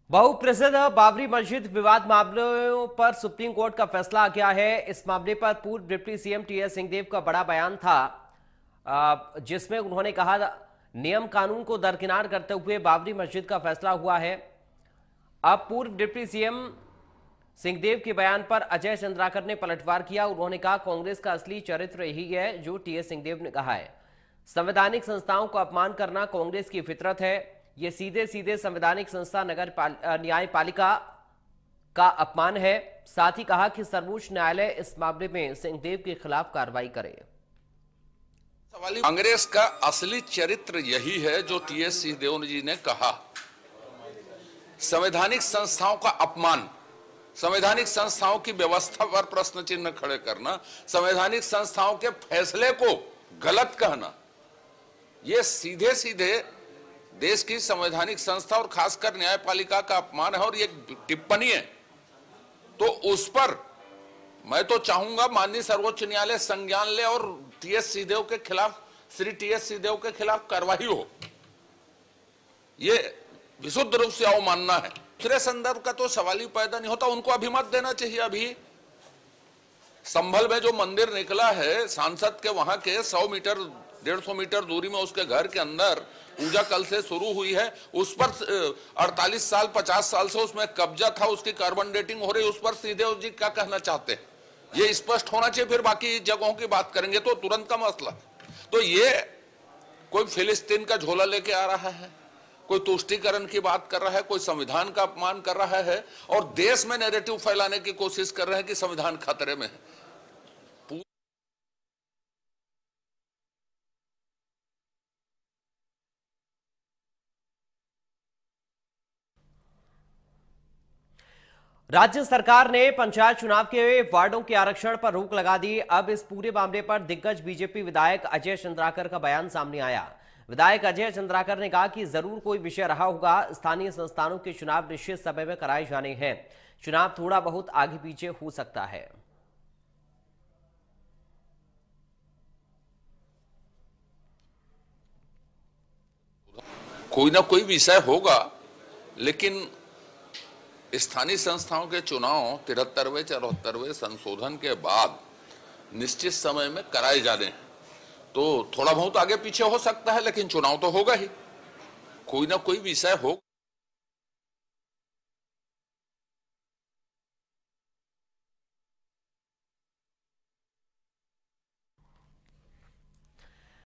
बहुप्रसिद्ध बाबरी मस्जिद विवाद मामलों पर सुप्रीम कोर्ट का फैसला आ गया है। इस मामले पर पूर्व डिप्टी सीएम टीएस सिंहदेव का बड़ा बयान था, जिसमें उन्होंने कहा नियम कानून को दरकिनार करते हुए बाबरी मस्जिद का फैसला हुआ है। अब पूर्व डिप्टी सीएम सिंहदेव के बयान पर अजय चंद्राकर ने पलटवार किया। उन्होंने कहा कांग्रेस का असली चरित्र यही है जो टीएस सिंहदेव ने कहा है। संवैधानिक संस्थाओं का अपमान करना कांग्रेस की फितरत है। ये सीधे सीधे संवैधानिक संस्था न्यायपालिका का अपमान है। साथ ही कहा कि सर्वोच्च न्यायालय इस मामले में सिंहदेव के खिलाफ कार्रवाई करे। कांग्रेस का असली चरित्र यही है जो टीएस सिंहदेव जी ने कहा। संवैधानिक संस्थाओं का अपमान, संवैधानिक संस्थाओं की व्यवस्था पर प्रश्न चिन्ह खड़े करना, संवैधानिक संस्थाओं के फैसले को गलत कहना, ये सीधे सीधे देश की संवैधानिक संस्था और खासकर न्यायपालिका का अपमान है। और ये टिप्पणी है तो उस पर मैं तो चाहूंगा माननीय सर्वोच्च न्यायालय संज्ञान ले और टीएस सिंहदेव के खिलाफ, श्री टीएस सिंहदेव के खिलाफ कार्रवाई हो। ये विशुद्ध रूप से अवमानना है। दूसरे संदर्भ का तो सवाल ही पैदा नहीं होता। उनको अभिमत देना चाहिए। अभी संभल में जो मंदिर निकला है, सांसद के वहां के 100 मीटर 150 मीटर दूरी में उसके घर के अंदर पूजा कल से शुरू हुई है। उस पर 48 साल 50 साल से उसमें कब्जा था, उसकी कार्बन डेटिंग हो रही। उस पर सिंहदेव जी क्या कहना चाहते हैं ये स्पष्ट होना चाहिए। फिर बाकी जगहों की बात करेंगे तो तुरंत का मसला। तो ये कोई फिलिस्तीन का झोला लेके आ रहा है, कोई तुष्टीकरण की बात कर रहा है, कोई संविधान का अपमान कर रहा है और देश में नैरेटिव फैलाने की कोशिश कर रहे हैं कि संविधान खतरे में है। राज्य सरकार ने पंचायत चुनाव के वार्डों के आरक्षण पर रोक लगा दी। अब इस पूरे मामले पर दिग्गज बीजेपी विधायक अजय चंद्राकर का बयान सामने आया। विधायक अजय चंद्राकर ने कहा कि जरूर कोई विषय रहा होगा। स्थानीय संस्थानों के चुनाव निश्चित समय में कराए जाने हैं। चुनाव थोड़ा बहुत आगे पीछे हो सकता है। कोई ना कोई विषय होगा, लेकिन स्थानीय संस्थाओं के चुनाव 73वें 74वें संशोधन के बाद निश्चित समय में कराए जाने हैं। तो थोड़ा बहुत आगे पीछे हो सकता है, लेकिन चुनाव तो होगा ही। कोई ना कोई विषय होगा।